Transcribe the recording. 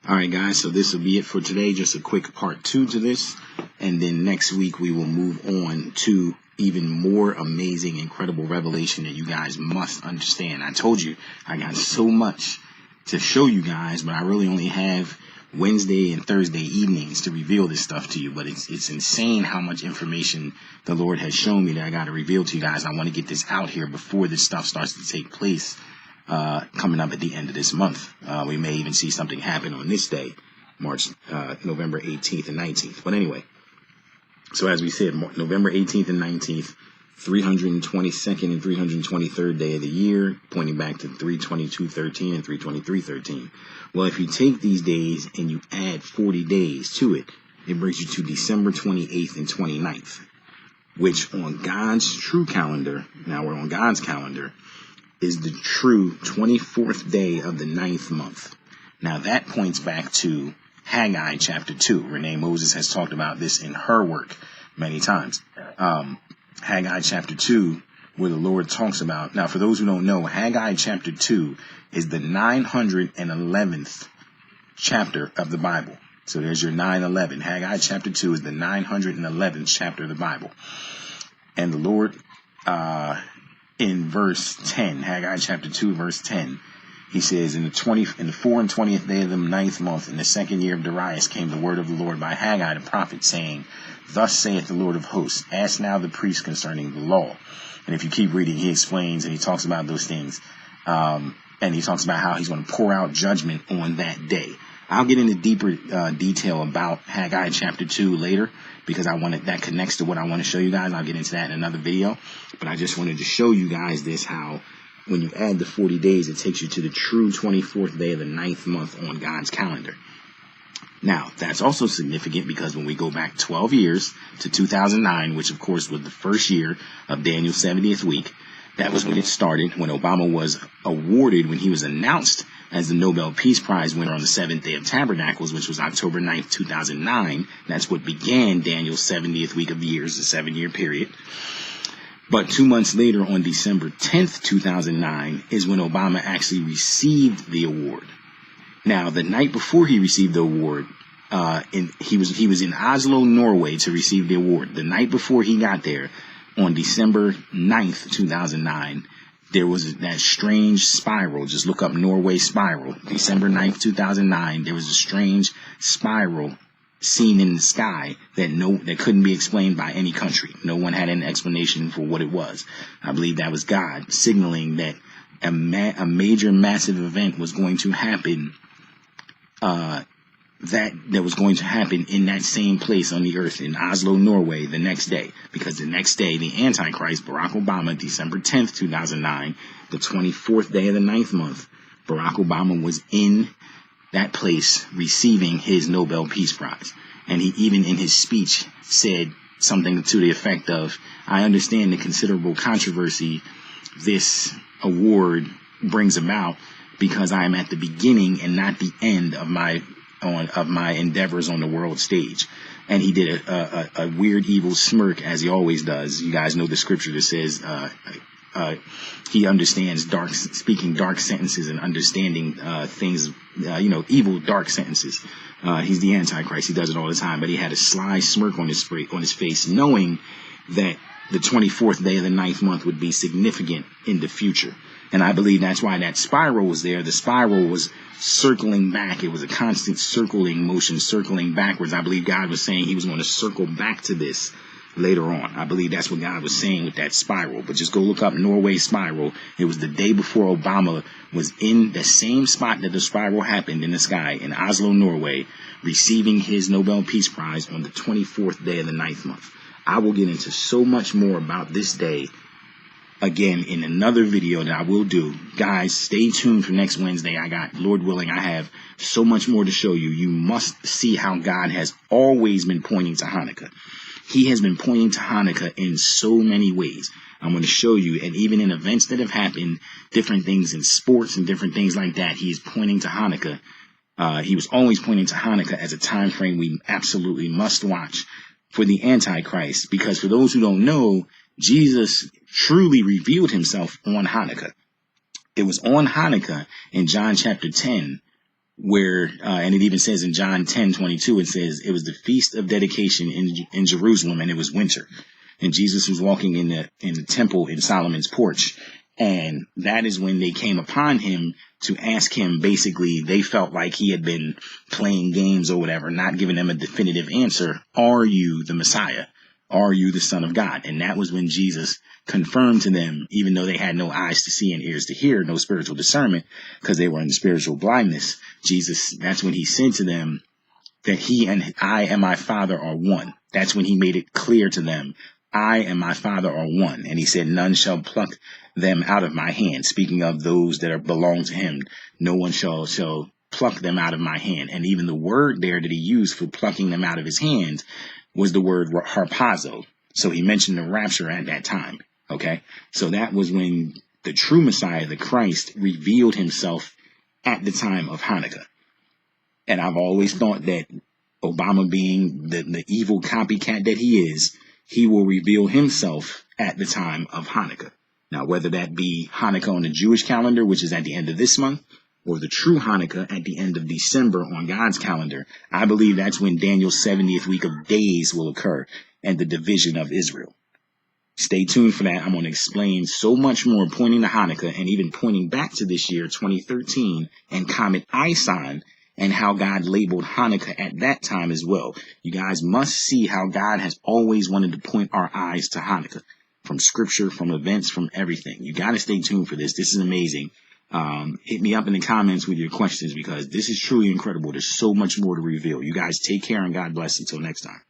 All right, guys, so this will be it for today. Just a quick part 2 to this. And then next week we will move on to even more amazing, incredible revelation that you guys must understand. I told you I got so much to show you guys, but I really only have Wednesday and Thursday evenings to reveal this stuff to you. But it's insane how much information the Lord has shown me that I got to reveal to you guys. I want to get this out here before this stuff starts to take place. Coming up at the end of this month. We may even see something happen on this day, November 18th and 19th. But anyway, so as we said, November 18th and 19th, 322nd and 323rd day of the year, pointing back to 322:13 and 323:13. Well, if you take these days and you add 40 days to it, it brings you to December 28th and 29th, which on God's true calendar, now we're on God's calendar, is the true 24th day of the 9th month. Now that points back to Haggai chapter 2. Renee Moses has talked about this in her work many times. Haggai chapter 2, where the Lord talks about, now for those who don't know, Haggai chapter 2 is the 911th chapter of the Bible. So there's your 911. Haggai chapter 2 is the 911th chapter of the Bible. And the Lord, in verse 10, Haggai chapter 2, verse 10, he says, in the 4 and 20th day of the 9th month, in the 2nd year of Darius, came the word of the Lord by Haggai the prophet, saying, Thus saith the Lord of hosts, ask now the priest concerning the law. And if you keep reading, he explains and he talks about those things. And he talks about how he's going to pour out judgment on that day. I'll get into deeper detail about Haggai chapter 2 later, because that connects to what I want to show you guys. I'll get into that in another video. But I just wanted to show you guys this, how when you add the 40 days, it takes you to the true 24th day of the 9th month on God's calendar. Now, that's also significant because when we go back 12 years to 2009, which of course was the first year of Daniel's 70th week, that was when it started, when Obama was awarded, when he was announced as the Nobel Peace Prize winner on the 7th day of Tabernacles, which was October 9th, 2009. That's what began Daniel's 70th week of years, the 7-year period. But 2 months later, on December 10th, 2009, is when Obama actually received the award. Now, the night before he received the award, he was in Oslo, Norway to receive the award. The night before he got there, on December 9th, 2009, there was that strange spiral. Just look up Norway spiral. December 9th, 2009, there was a strange spiral seen in the sky that couldn't be explained by any country. No one had an explanation for what it was. I believe that was God signaling that a major, massive event was going to happen, that was going to happen in that same place on the earth, in Oslo, Norway, the next day. Because the next day, the Antichrist, Barack Obama, December 10th, 2009, the 24th day of the 9th month, Barack Obama was in that place receiving his Nobel Peace Prize. And he even in his speech said something to the effect of, I understand the considerable controversy this award brings about because I am at the beginning and not the end of my endeavors on the world stage. And he did a weird, evil smirk, as he always does. You guys know the scripture that says he understands speaking dark sentences and understanding things, evil, dark sentences. He's the Antichrist. He does it all the time. But he had a sly smirk on his face, knowing that the 24th day of the 9th month would be significant in the future. And I believe that's why that spiral was there. The spiral was circling back. It was a constant circling motion, circling backwards. I believe God was saying he was going to circle back to this later on. I believe that's what God was saying with that spiral. But just go look up Norway spiral. It was the day before Obama was in the same spot that the spiral happened in the sky, in Oslo, Norway, receiving his Nobel Peace Prize on the 24th day of the 9th month. I will get into so much more about this day again in another video that I will do. Guys, stay tuned for next Wednesday. Lord willing, I have so much more to show you. You must see how God has always been pointing to Hanukkah. He has been pointing to Hanukkah in so many ways. I'm going to show you, and even in events that have happened, different things in sports and different things like that, he is pointing to Hanukkah. He was always pointing to Hanukkah as a time frame we absolutely must watch for the Antichrist, because for those who don't know, Jesus truly revealed himself on Hanukkah. It was on Hanukkah in John chapter 10 where, and it even says in John 10:22, it says it was the feast of dedication in Jerusalem, and it was winter. And Jesus was walking in the temple in Solomon's porch. And that is when they came upon him to ask him. Basically, they felt like he had been playing games or whatever, not giving them a definitive answer. Are you the Messiah? Are you the Son of God? And that was when Jesus confirmed to them, even though they had no eyes to see and ears to hear, no spiritual discernment, because they were in spiritual blindness. Jesus, that's when he said to them that he and I and my Father are one. That's when he made it clear to them, I and my Father are one. And he said, none shall pluck them out of my hand. Speaking of those that belong to him, no one shall pluck them out of my hand. And even the word there that he used for plucking them out of his hand was the word harpazo. So he mentioned the rapture at that time. Okay. So that was when the true Messiah, the Christ, revealed himself at the time of Hanukkah. And I've always thought that Obama, being the evil copycat that he is, he will reveal himself at the time of Hanukkah. Now, whether that be Hanukkah on the Jewish calendar, which is at the end of this month, or the true Hanukkah at the end of December on God's calendar, I believe that's when Daniel's 70th week of days will occur and the division of Israel. Stay tuned for that. I'm going to explain so much more pointing to Hanukkah and even pointing back to this year, 2013, and Comet Isan, and how God labeled Hanukkah at that time as well. You guys must see how God has always wanted to point our eyes to Hanukkah, from scripture, from events, from everything. You got to stay tuned for this. This is amazing. Hit me up in the comments with your questions, because this is truly incredible. There's so much more to reveal. You guys take care and God bless. Until next time.